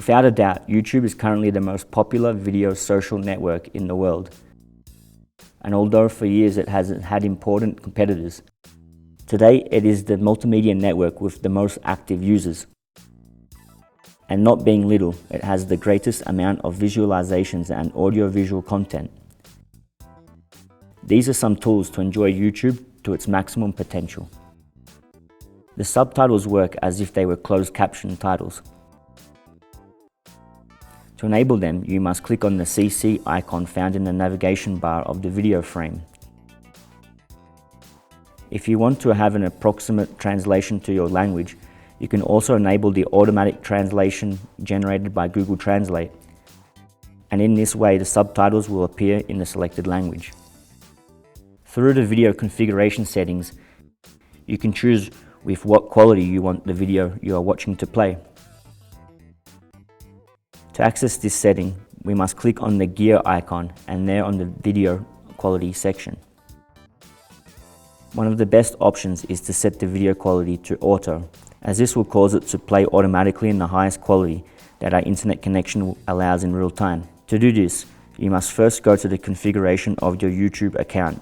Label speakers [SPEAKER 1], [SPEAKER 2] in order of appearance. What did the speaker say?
[SPEAKER 1] Without a doubt, YouTube is currently the most popular video social network in the world. And although for years it hasn't had important competitors, today it is the multimedia network with the most active users. And not being little, it has the greatest amount of visualizations and audio-visual content. These are some tools to enjoy YouTube to its maximum potential. The subtitles work as if they were closed caption titles. To enable them, you must click on the CC icon found in the navigation bar of the video frame. If you want to have an approximate translation to your language, you can also enable the automatic translation generated by Google Translate, and in this way the subtitles will appear in the selected language. Through the video configuration settings, you can choose with what quality you want the video you are watching to play. To access this setting, we must click on the gear icon and there on the video quality section. One of the best options is to set the video quality to auto, as this will cause it to play automatically in the highest quality that our internet connection allows in real time. To do this, you must first go to the configuration of your YouTube account